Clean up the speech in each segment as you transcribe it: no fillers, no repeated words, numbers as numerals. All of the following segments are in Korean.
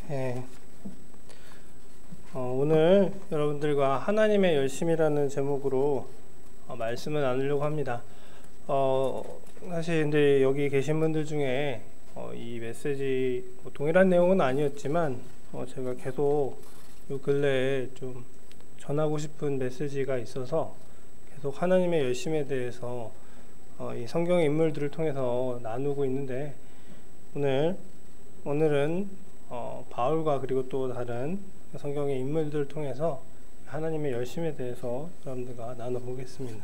예, 오늘 여러분들과 하나님의 열심이라는 제목으로 말씀을 나누려고 합니다. 사실 근데 여기 계신 분들 중에 이 메시지 동일한 내용은 아니었지만 제가 계속 요 근래에 좀 전하고 싶은 메시지가 있어서 계속 하나님의 열심에 대해서 이 성경의 인물들을 통해서 나누고 있는데 오늘은 바울과 그리고 또 다른 성경의 인물들을 통해서 하나님의 열심에 대해서 여러분들과 나눠보겠습니다.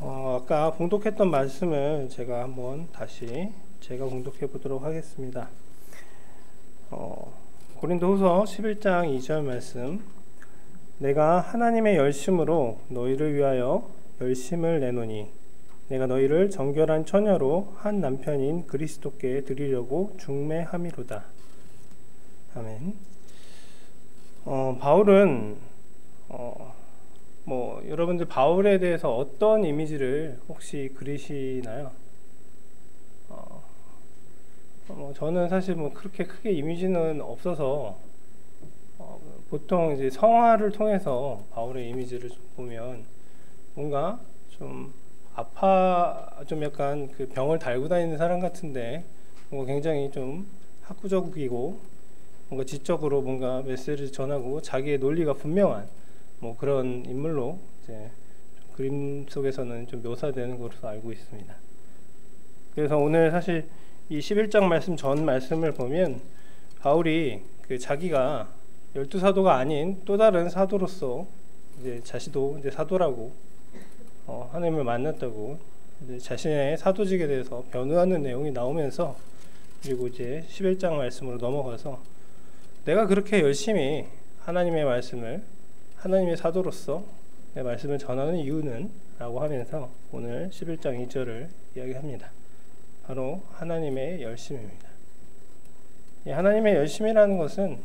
아까 봉독했던 말씀을 제가 한번 다시 제가 봉독해 보도록 하겠습니다. 고린도후서 11장 2절 말씀. 내가 하나님의 열심으로 너희를 위하여 열심을 내노니 내가 너희를 정결한 처녀로 한 남편인 그리스도께 드리려고 중매함이로다. 아멘. 바울은 여러분들 바울에 대해서 어떤 이미지를 혹시 그리시나요? 저는 사실 그렇게 크게 이미지는 없어서 보통 이제 성화를 통해서 바울의 이미지를 보면 뭔가 좀 좀 약간 그 병을 달고 다니는 사람 같은데 뭔가 굉장히 좀 학구적이고 뭔가 지적으로 뭔가 메시지를 전하고 자기의 논리가 분명한 그런 인물로 이제 그림 속에서는 좀 묘사되는 것으로 알고 있습니다. 그래서 오늘 사실 이 11장 말씀 전 말씀을 보면 바울이 자기가 12사도가 아닌 또 다른 사도로서 이제 자신도 이제 사도라고 하나님을 만났다고 이제 자신의 사도직에 대해서 변호하는 내용이 나오면서 그리고 이제 11장 말씀으로 넘어가서 내가 그렇게 열심히 하나님의 말씀을 하나님의 사도로서 내 말씀을 전하는 이유는 라고 하면서 오늘 11장 2절을 이야기합니다. 바로 하나님의 열심입니다. 이 하나님의 열심이라는 것은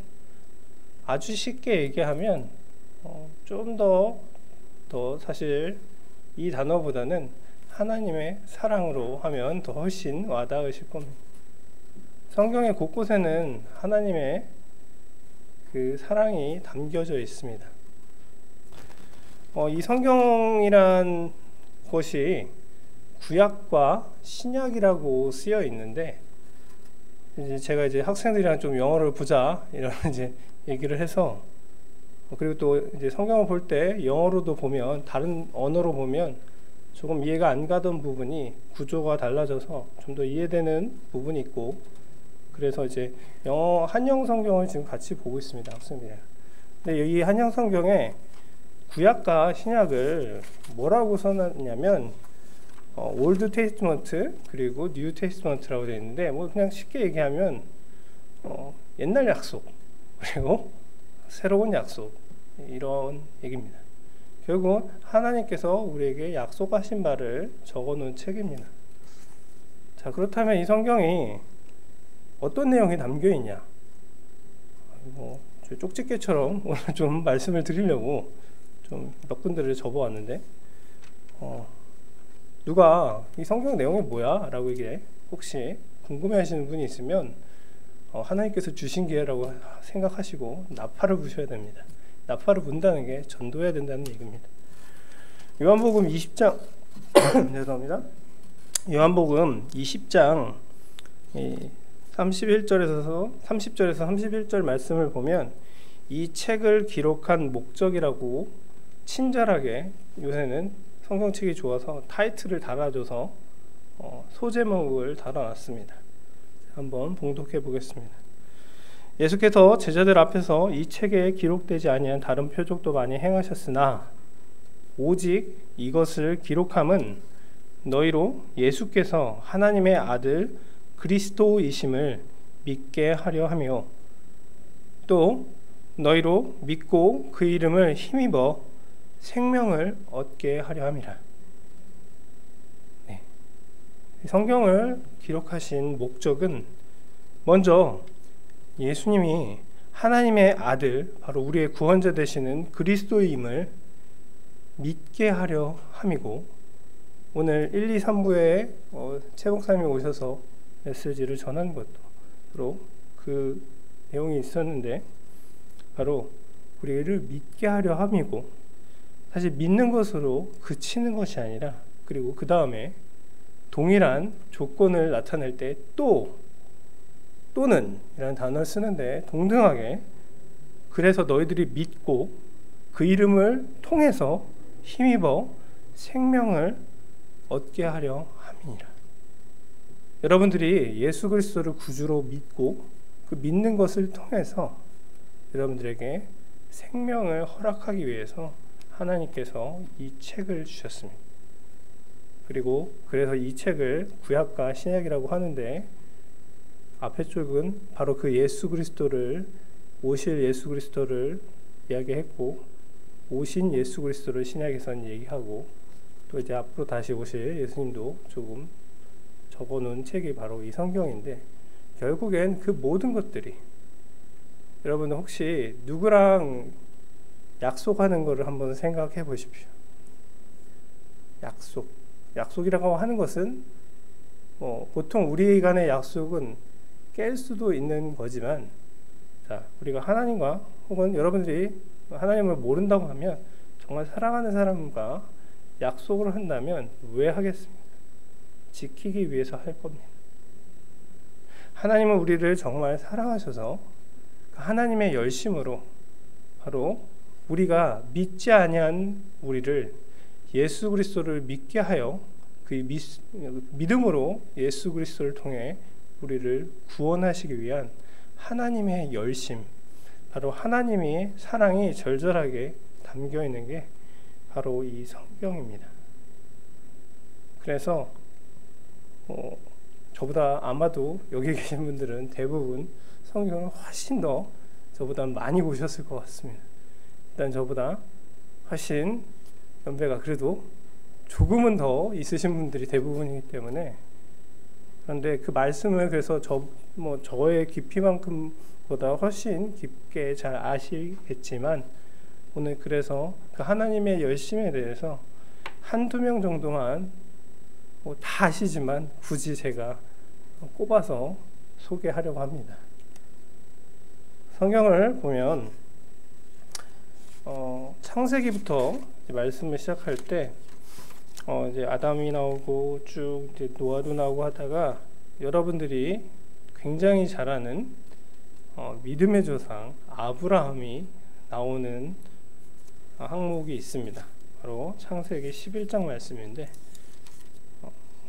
아주 쉽게 얘기하면 좀 더 사실 이 단어보다는 하나님의 사랑으로 하면 더 훨씬 와닿으실 겁니다. 성경의 곳곳에는 하나님의 그 사랑이 담겨져 있습니다. 이 성경이란 것이 구약과 신약이라고 쓰여 있는데 제가 이제 학생들이랑 좀 영어를 보자 이런 이제 얘기를 해서 그리고 또 이제 성경을 볼 때 영어로도 보면 다른 언어로 보면 조금 이해가 안 가던 부분이 구조가 달라져서 좀 더 이해되는 부분이 있고 그래서 이제 영어 한영 성경을 지금 같이 보고 있습니다, 학생들이랑. 근데 이 한영 성경에 구약과 신약을 뭐라고 써놨냐면 올드 테스트먼트 그리고 뉴 테스트먼트라고 되어 있는데 그냥 쉽게 얘기하면 옛날 약속 그리고 새로운 약속 이런 얘기입니다. 결국 하나님께서 우리에게 약속하신 바를 적어놓은 책입니다. 자, 그렇다면 이 성경이 어떤 내용이 담겨있냐? 쪽집게처럼 오늘 좀 말씀을 드리려고 좀 몇 군데를 접어왔는데 누가 이 성경 내용이 뭐야? 라고 이게 혹시 궁금해하시는 분이 있으면 하나님께서 주신 기회라고 생각하시고 나팔을 부셔야 됩니다. 나팔을 분다는 게 전도해야 된다는 얘기입니다. 요한복음 20장 죄송합니다. 요한복음 20장 30절에서 31절 말씀을 보면 이 책을 기록한 목적이라고 친절하게 요새는 성경책이 좋아서 타이틀을 달아줘서 소제목을 달아놨습니다. 한번 봉독해 보겠습니다. 예수께서 제자들 앞에서 이 책에 기록되지 아니한 다른 표적도 많이 행하셨으나 오직 이것을 기록함은 너희로 예수께서 하나님의 아들 그리스도이심을 믿게 하려 하며 또 너희로 믿고 그 이름을 힘입어 생명을 얻게 하려 함이라. 네. 성경을 기록하신 목적은 먼저 예수님이 하나님의 아들, 바로 우리의 구원자 되시는 그리스도임을 믿게 하려 함이고, 오늘 1, 2, 3부에 최 목사님이 오셔서 메시지를 전한 것도 바로 그 내용이 있었는데 바로 우리를 믿게 하려 함이고, 사실 믿는 것으로 그치는 것이 아니라, 그리고 그 다음에 동일한 조건을 나타낼 때 또는 이라는 단어를 쓰는데 동등하게, 그래서 너희들이 믿고 그 이름을 통해서 힘입어 생명을 얻게 하려 함이니라. 여러분들이 예수 그리스도를 구주로 믿고 그 믿는 것을 통해서 여러분들에게 생명을 허락하기 위해서 하나님께서 이 책을 주셨습니다. 그리고 그래서 이 책을 구약과 신약이라고 하는데, 앞에 쪽은 바로 그 예수 그리스도를, 오실 예수 그리스도를 이야기했고, 오신 예수 그리스도를 신약에서는 얘기하고, 또 이제 앞으로 다시 오실 예수님도 조금 적어놓은 책이 바로 이 성경인데, 결국엔 그 모든 것들이, 여러분 혹시 누구랑 약속하는 것을 한번 생각해 보십시오. 약속이라고 하는 것은 보통 우리 간의 약속은 깰 수도 있는 거지만, 자, 우리가 하나님과, 혹은 여러분들이 하나님을 모른다고 하면, 정말 사랑하는 사람과 약속을 한다면 왜 하겠습니까? 지키기 위해서 할 겁니다. 하나님은 우리를 정말 사랑하셔서 하나님의 열심으로 바로 우리가 믿지 아니한 우리를 예수 그리스도를 믿게 하여 그 믿음으로 예수 그리스도를 통해 우리를 구원하시기 위한 하나님의 열심, 바로 하나님의 사랑이 절절하게 담겨 있는 게 바로 이 성경입니다. 그래서 저보다 아마도 여기 계신 분들은 대부분 성경을 훨씬 더 저보다 많이 보셨을 것 같습니다. 일단 저보다 훨씬 연배가 그래도 조금은 더 있으신 분들이 대부분이기 때문에, 그런데 그 말씀을 그래서 저의 깊이만큼보다 훨씬 깊게 잘 아시겠지만, 오늘 그래서 그 하나님의 열심에 대해서 한두 명 정도만 다 아시지만 굳이 제가 꼽아서 소개하려고 합니다. 성경을 보면 창세기부터 말씀을 시작할 때 이제 아담이 나오고 쭉 이제 노아도 나오고 하다가 여러분들이 굉장히 잘 아는 믿음의 조상 아브라함이 나오는 항목이 있습니다. 바로 창세기 11장 말씀인데,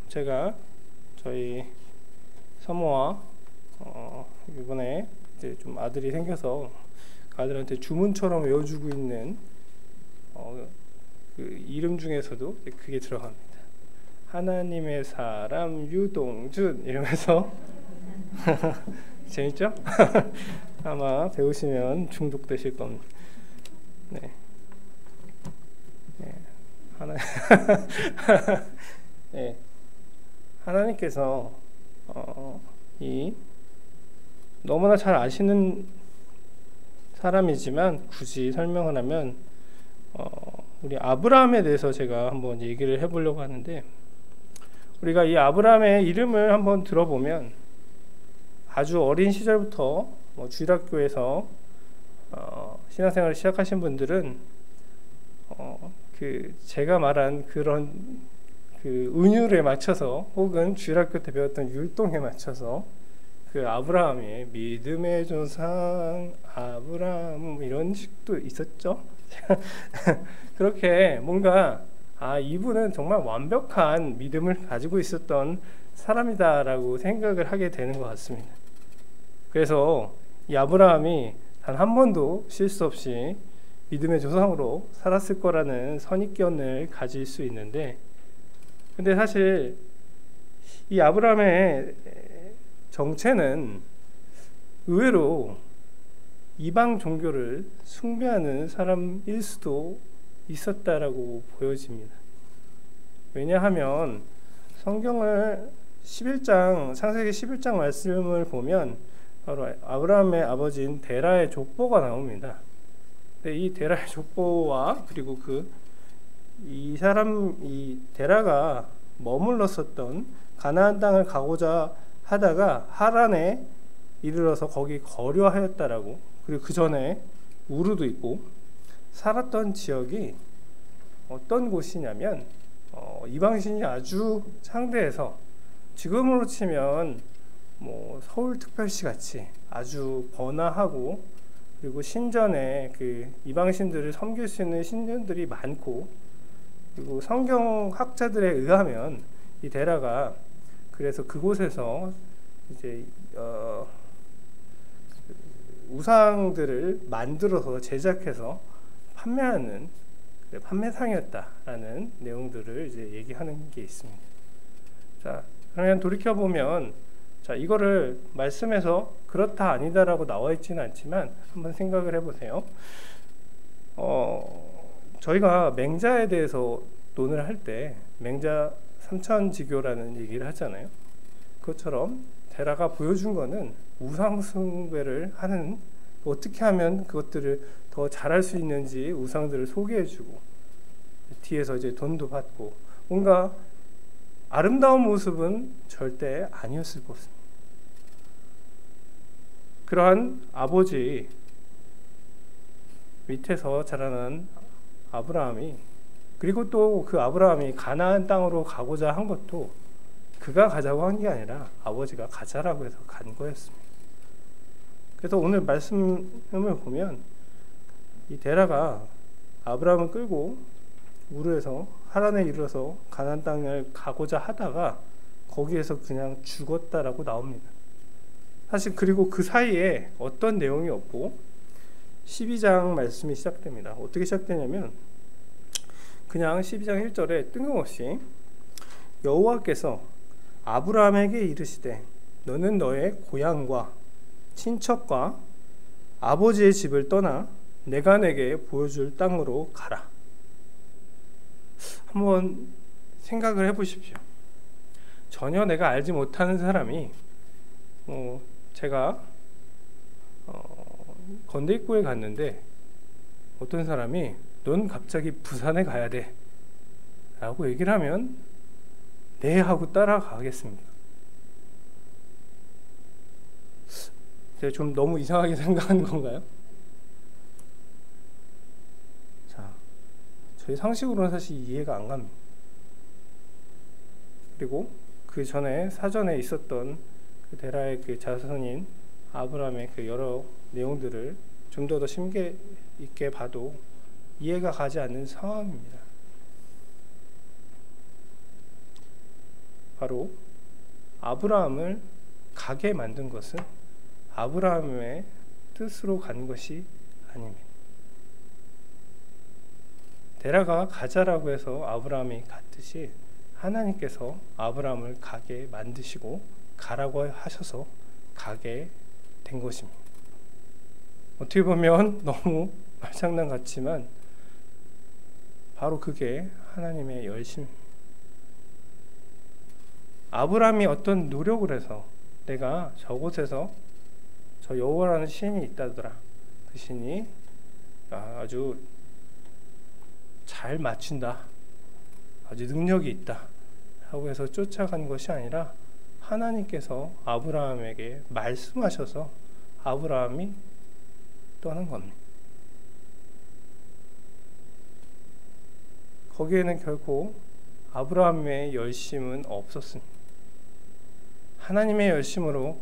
제가 저희 사모와 이번에 이제 좀 아들이 생겨서 아들한테 주문처럼 외워주고 있는 그 이름 중에서도 그게 들어갑니다. 하나님의 사람 유동준 이러면서 재밌죠? 아마 배우시면 중독되실 겁니다. 네. 네. 하나님께서 이 너무나 잘 아시는 사람이지만 굳이 설명을 하면 우리 아브라함에 대해서 제가 한번 얘기를 해보려고 하는데, 우리가 이 아브라함의 이름을 한번 들어보면 아주 어린 시절부터 주일학교에서 신앙생활을 시작하신 분들은 그 제가 말한 그런 그 은율에 맞춰서, 혹은 주일학교 때 배웠던 율동에 맞춰서 그 아브라함의 믿음의 조상 아브라함 이런 식도 있었죠. 그렇게 뭔가 이분은 정말 완벽한 믿음을 가지고 있었던 사람이다라고 생각을 하게 되는 것 같습니다. 그래서 이 아브라함이 단 한 번도 실수 없이 믿음의 조상으로 살았을 거라는 선입견을 가질 수 있는데, 근데 사실 이 아브라함의 정체는 의외로 이방 종교를 숭배하는 사람일 수도 있었다라고 보여집니다. 왜냐하면 성경을 창세기 11장 말씀을 보면 바로 아브라함의 아버지인 데라의 족보가 나옵니다. 근데 이 데라의 족보와 그리고 이 데라가 머물렀었던 가나안 땅을 가고자 하다가 하란에 이르러서 거기 거류하였다라고. 그리고 그 전에 우르도 있고 살았던 지역이 어떤 곳이냐면 이방신이 아주 창대해서 지금으로 치면 뭐 서울특별시 같이 아주 번화하고, 그리고 신전에 그 이방신들을 섬길 수 있는 신전들이 많고, 그리고 성경학자들에 의하면 이 데라가 그래서 그곳에서 이제 우상들을 만들어서 제작해서 판매하는 판매상이었다라는 내용들을 이제 얘기하는 게 있습니다. 자, 그러면 돌이켜 보면, 자, 이거를 말씀에서 그렇다 아니다라고 나와 있지는 않지만 한번 생각을 해보세요. 저희가 맹자에 대해서 논을 할 때 맹자 삼천지교라는 얘기를 하잖아요. 그것처럼 데라가 보여준 거는 우상 숭배를 하는, 어떻게 하면 그것들을 더 잘할 수 있는지 우상들을 소개해주고 뒤에서 이제 돈도 받고, 뭔가 아름다운 모습은 절대 아니었을 것입니다. 그러한 아버지 밑에서 자라난 아브라함이, 그리고 또 그 아브라함이 가나안 땅으로 가고자 한 것도 그가 가자고 한 게 아니라 아버지가 가자라고 해서 간 거였습니다. 그래서 오늘 말씀을 보면 이 데라가 아브라함을 끌고 우르에서 하란에 이르러서 가나안 땅을 가고자 하다가 거기에서 그냥 죽었다라고 나옵니다. 사실 그리고 그 사이에 어떤 내용이 없고 12장 말씀이 시작됩니다. 어떻게 시작되냐면 그냥 12장 1절에 뜬금없이 여호와께서 아브라함에게 이르시되 너는 너의 고향과 친척과 아버지의 집을 떠나 내가 내게 보여줄 땅으로 가라. 한번 생각을 해보십시오. 전혀 내가 알지 못하는 사람이 제가 건대입구에 갔는데 어떤 사람이 넌 갑자기 부산에 가야 돼 라고 얘기를 하면 네 하고 따라가겠습니다. 제가 좀 너무 이상하게 생각하는 건가요? 자, 저희 상식으로는 사실 이해가 안 갑니다. 그리고 그 전에 사전에 있었던 그 데라의 그 자손인 아브라함의 그 여러 내용들을 좀 더 심기 있게 봐도 이해가 가지 않는 상황입니다. 바로 아브라함을 가게 만든 것은 아브라함의 뜻으로 간 것이 아닙니다. 데라가 가자라고 해서 아브라함이 갔듯이 하나님께서 아브라함을 가게 만드시고 가라고 하셔서 가게 된 것입니다. 어떻게 보면 너무 말장난 같지만 바로 그게 하나님의 열심입니다. 아브라함이 어떤 노력을 해서 내가 저곳에서 저 여호와라는 신이 있다더라, 그 신이 아주 잘 맞춘다, 아주 능력이 있다 하고 해서 쫓아간 것이 아니라 하나님께서 아브라함에게 말씀하셔서 아브라함이 떠난 겁니다. 거기에는 결코 아브라함의 열심은 없었습니다. 하나님의 열심으로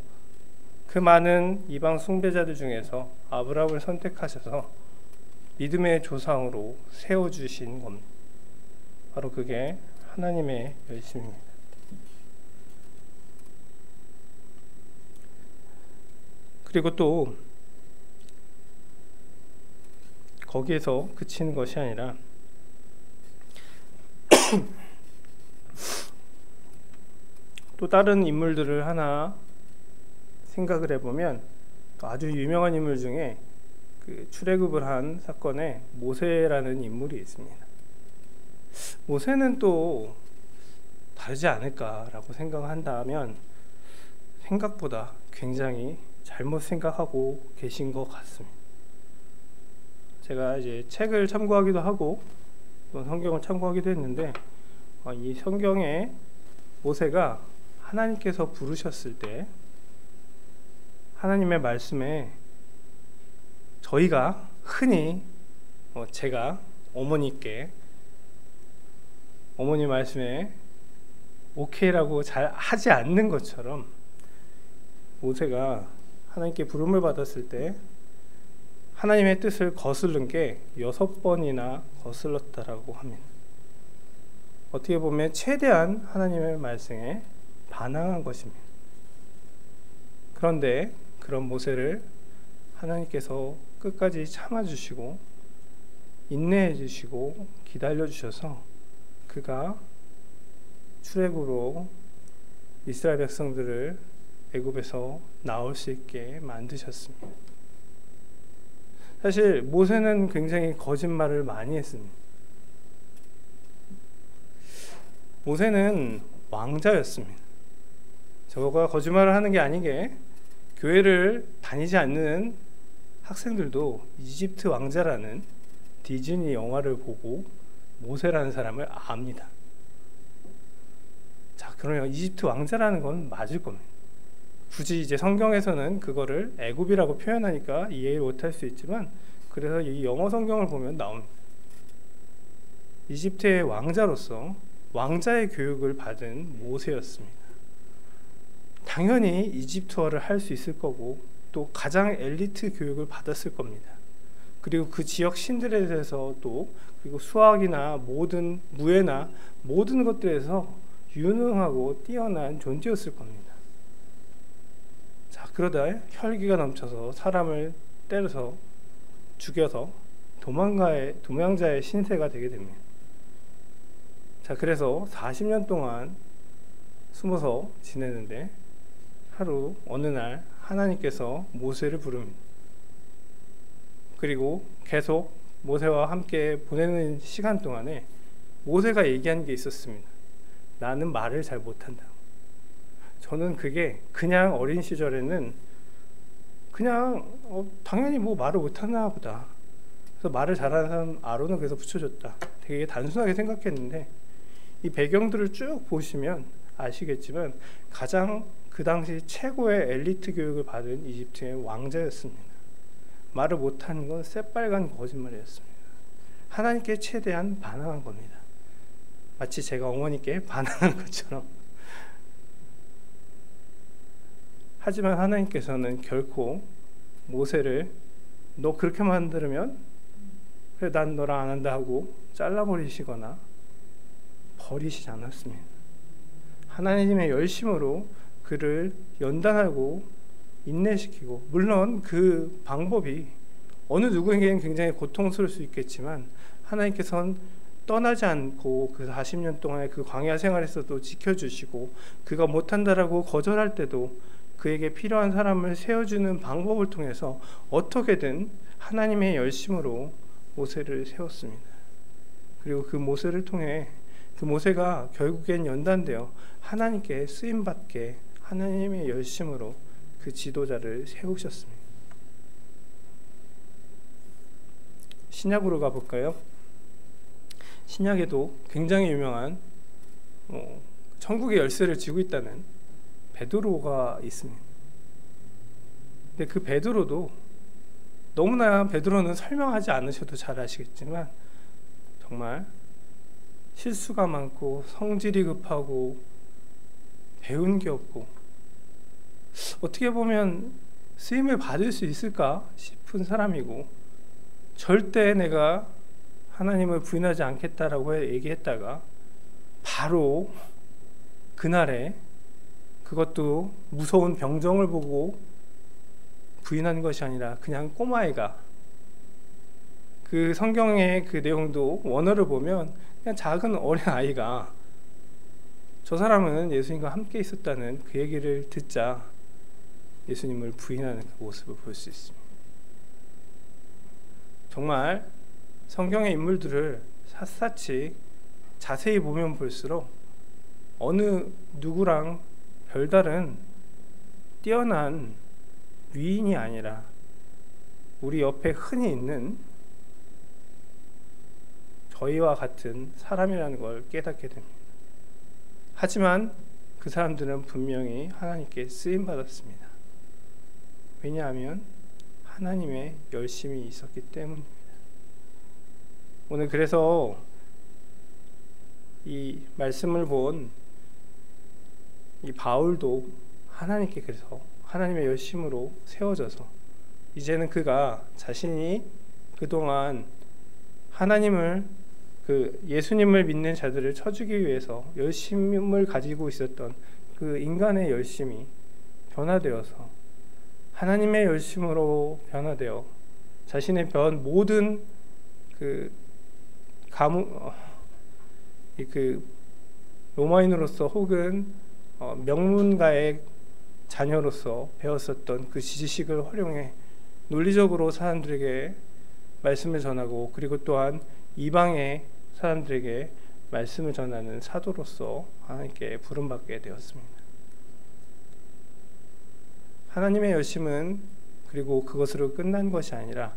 그 많은 이방 숭배자들 중에서 아브라함을 선택하셔서 믿음의 조상으로 세워주신 겁니다. 바로 그게 하나님의 열심입니다. 그리고 또 거기에서 그치는 것이 아니라 또 다른 인물들을 하나 생각을 해보면 아주 유명한 인물 중에 그 출애굽을 한 사건에 모세라는 인물이 있습니다. 모세는 또 다르지 않을까라고 생각한다면 생각보다 굉장히 잘못 생각하고 계신 것 같습니다. 제가 이제 책을 참고하기도 하고 또 성경을 참고하기도 했는데 이 성경에 모세가 하나님께서 부르셨을 때 하나님의 말씀에 저희가 흔히 제가 어머니 말씀에 오케이라고 잘 하지 않는 것처럼 모세가 하나님께 부름을 받았을 때 하나님의 뜻을 거스른 게 6번이나 거슬렀다라고 합니다. 어떻게 보면 최대한 하나님의 말씀에 반항한 것입니다. 그런데 그런 모세를 하나님께서 끝까지 참아주시고 인내해주시고 기다려주셔서 그가 출애굽으로 이스라엘 백성들을 애굽에서 나올 수 있게 만드셨습니다. 사실 모세는 굉장히 거짓말을 많이 했습니다. 모세는 왕자였습니다. 저가 거짓말을 하는 게 아니게 교회를 다니지 않는 학생들도 이집트 왕자라는 디즈니 영화를 보고 모세라는 사람을 압니다. 자, 그러면 이집트 왕자라는 건 맞을 겁니다. 굳이 이제 성경에서는 그거를 애굽이라고 표현하니까 이해를 못할 수 있지만 그래서 이 영어 성경을 보면 나옵니다. 이집트의 왕자로서 왕자의 교육을 받은 모세였습니다. 당연히 이집트어를 할 수 있을 거고 또 가장 엘리트 교육을 받았을 겁니다. 그리고 그 지역 신들에 대해서도 그리고 수학이나 모든 무예나 모든 것들에서 유능하고 뛰어난 존재였을 겁니다. 자, 그러다 혈기가 넘쳐서 사람을 때려서 죽여서 도망자의 신세가 되게 됩니다. 자, 그래서 40년 동안 숨어서 지내는데 어느 날 하나님께서 모세를 부릅니다. 그리고 계속 모세와 함께 보내는 시간 동안에 모세가 얘기한 게 있었습니다. 나는 말을 잘 못한다. 저는 그게 그냥 어린 시절에는 그냥 당연히 뭐 말을 못하나 보다. 그래서 말을 잘하는 사람 아론은 그래서 붙여줬다. 되게 단순하게 생각했는데 이 배경들을 쭉 보시면 아시겠지만 가장 그 당시 최고의 엘리트 교육을 받은 이집트의 왕자였습니다. 말을 못하는 건 새빨간 거짓말이었습니다. 하나님께 최대한 반항한 겁니다. 마치 제가 어머니께 반항한 것처럼. 하지만 하나님께서는 결코 모세를 너 그렇게 만들면 그래 난 너랑 안 한다 하고 잘라버리시거나 버리시지 않았습니다. 하나님의 열심으로 그를 연단하고 인내시키고, 물론 그 방법이 어느 누구에게는 굉장히 고통스러울 수 있겠지만 하나님께서는 떠나지 않고 그 40년 동안의 그 광야 생활에서도 지켜주시고 그가 못한다라고 거절할 때도 그에게 필요한 사람을 세워주는 방법을 통해서 어떻게든 하나님의 열심으로 모세를 세웠습니다. 그리고 그 모세를 통해 그 모세가 결국엔 연단되어 하나님께 쓰임받게 하나님의 열심으로 그 지도자를 세우셨습니다. 신약으로 가볼까요? 신약에도 굉장히 유명한 천국의 열쇠를 쥐고 있다는 베드로가 있습니다. 근데 그 베드로도 너무나 베드로는 설명하지 않으셔도 잘 아시겠지만 정말 실수가 많고 성질이 급하고 배운 게 없고 어떻게 보면 쓰임을 받을 수 있을까 싶은 사람이고 절대 내가 하나님을 부인하지 않겠다라고 얘기했다가 바로 그날에 그것도 무서운 병정을 보고 부인한 것이 아니라 그냥 꼬마애가, 그 성경의 그 내용도 원어를 보면 그냥 작은 어린 아이가 저 사람은 예수님과 함께 있었다는 그 얘기를 듣자 예수님을 부인하는 그 모습을 볼 수 있습니다. 정말 성경의 인물들을 샅샅이 자세히 보면 볼수록 어느 누구랑 별다른 뛰어난 위인이 아니라 우리 옆에 흔히 있는 저희와 같은 사람이라는 걸 깨닫게 됩니다. 하지만 그 사람들은 분명히 하나님께 쓰임받았습니다. 왜냐하면 하나님의 열심이 있었기 때문입니다. 오늘 그래서 이 말씀을 본 이 바울도 하나님께 그래서 하나님의 열심으로 세워져서 이제는 그가 자신이 그동안 하나님을 예수님을 믿는 자들을 쳐주기 위해서 열심을 가지고 있었던 그 인간의 열심이 변화되어서 하나님의 열심으로 변화되어 자신의 모든 로마인으로서 혹은 명문가의 자녀로서 배웠었던 그 지식을 활용해 논리적으로 사람들에게 말씀을 전하고 그리고 또한 이방의 사람들에게 말씀을 전하는 사도로서 하나님께 부름받게 되었습니다. 하나님의 열심은 그리고 그것으로 끝난 것이 아니라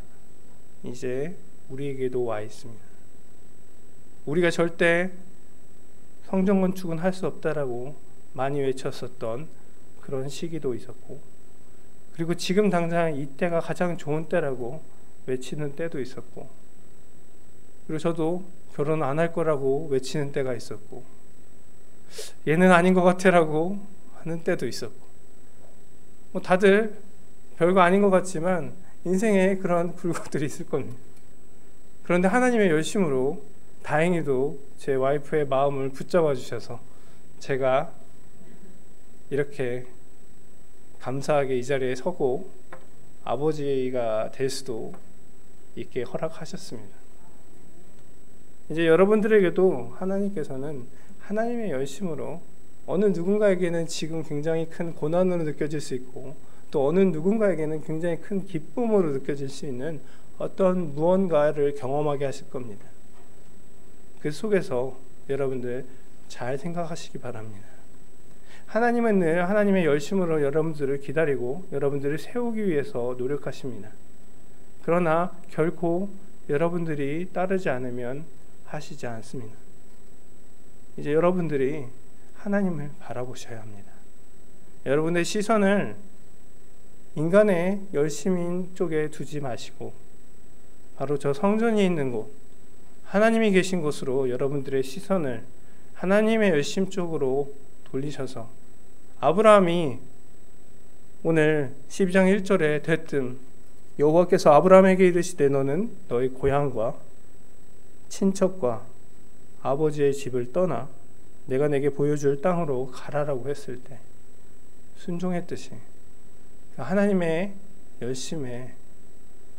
이제 우리에게도 와 있습니다. 우리가 절대 성전 건축은 할 수 없다라고 많이 외쳤었던 그런 시기도 있었고, 그리고 지금 당장 이때가 가장 좋은 때라고 외치는 때도 있었고, 그리고 저도 결혼 안 할 거라고 외치는 때가 있었고, 얘는 아닌 것 같아라고 하는 때도 있었고, 다들 별거 아닌 것 같지만 인생에 그런 굴곡들이 있을 겁니다. 그런데 하나님의 열심으로 다행히도 제 와이프의 마음을 붙잡아 주셔서 제가 이렇게 감사하게 이 자리에 서고 아버지가 될 수도 있게 허락하셨습니다. 이제 여러분들에게도 하나님께서는 하나님의 열심으로 어느 누군가에게는 지금 굉장히 큰 고난으로 느껴질 수 있고 또 어느 누군가에게는 굉장히 큰 기쁨으로 느껴질 수 있는 어떤 무언가를 경험하게 하실 겁니다. 그 속에서 여러분들 잘 생각하시기 바랍니다. 하나님은 늘 하나님의 열심으로 여러분들을 기다리고 여러분들을 세우기 위해서 노력하십니다. 그러나 결코 여러분들이 따르지 않으면 하시지 않습니다. 이제 여러분들이 하나님을 바라보셔야 합니다. 여러분의 시선을 인간의 열심인 쪽에 두지 마시고 바로 저 성전이 있는 곳, 하나님이 계신 곳으로 여러분들의 시선을 하나님의 열심 쪽으로 돌리셔서 아브라함이 오늘 12장 1절에 대뜸 여호와께서 아브라함에게 이르시되 너는 너희 고향과 친척과 아버지의 집을 떠나 내가 내게 보여줄 땅으로 가라라고 했을 때 순종했듯이 하나님의 열심에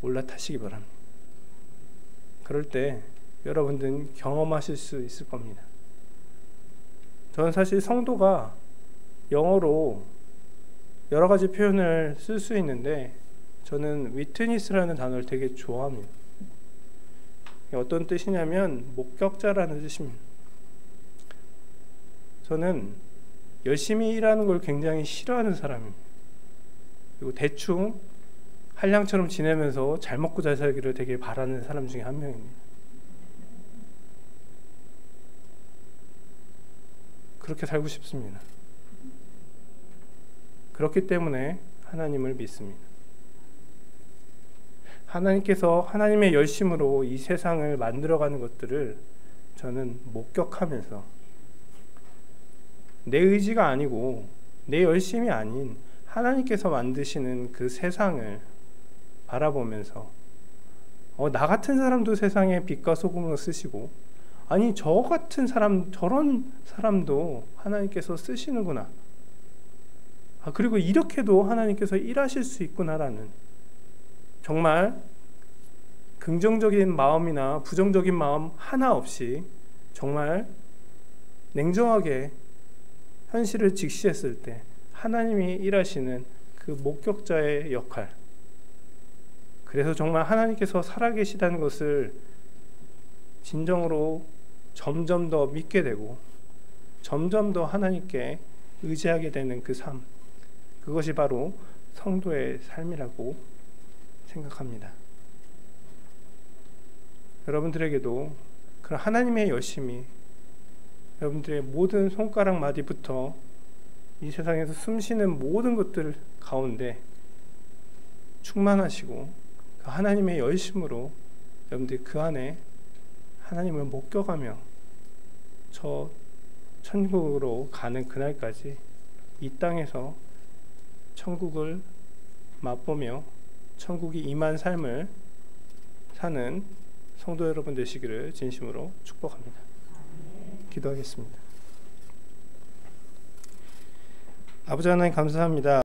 올라타시기 바랍니다. 그럴 때 여러분들은 경험하실 수 있을 겁니다. 저는 사실 성도가 영어로 여러 가지 표현을 쓸 수 있는데 저는 위트니스라는 단어를 되게 좋아합니다. 어떤 뜻이냐면 목격자라는 뜻입니다. 저는 열심히 일하는 걸 굉장히 싫어하는 사람입니다. 그리고 대충 한량처럼 지내면서 잘 먹고 잘 살기를 되게 바라는 사람 중에 한 명입니다. 그렇게 살고 싶습니다. 그렇기 때문에 하나님을 믿습니다. 하나님께서 하나님의 열심으로 이 세상을 만들어가는 것들을 저는 목격하면서 내 의지가 아니고 내 열심이 아닌 하나님께서 만드시는 그 세상을 바라보면서 나 같은 사람도 세상에 빛과 소금으로 쓰시고 아니 저 같은 사람 저런 사람도 하나님께서 쓰시는구나. 그리고 이렇게도 하나님께서 일하실 수 있구나라는 정말 긍정적인 마음이나 부정적인 마음 하나 없이 정말 냉정하게 현실을 직시했을 때 하나님이 일하시는 그 목격자의 역할, 그래서 정말 하나님께서 살아계시다는 것을 진정으로 점점 더 믿게 되고 점점 더 하나님께 의지하게 되는 그 삶, 그것이 바로 성도의 삶이라고 생각합니다. 여러분들에게도 그런 하나님의 열심이 여러분들의 모든 손가락 마디부터 이 세상에서 숨쉬는 모든 것들 가운데 충만하시고 그 하나님의 열심으로 여러분들이 그 안에 하나님을 목격하며 저 천국으로 가는 그날까지 이 땅에서 천국을 맛보며 천국이 임한 삶을 사는 성도 여러분 되시기를 진심으로 축복합니다. 기도하겠습니다. 아버지 하나님 감사합니다.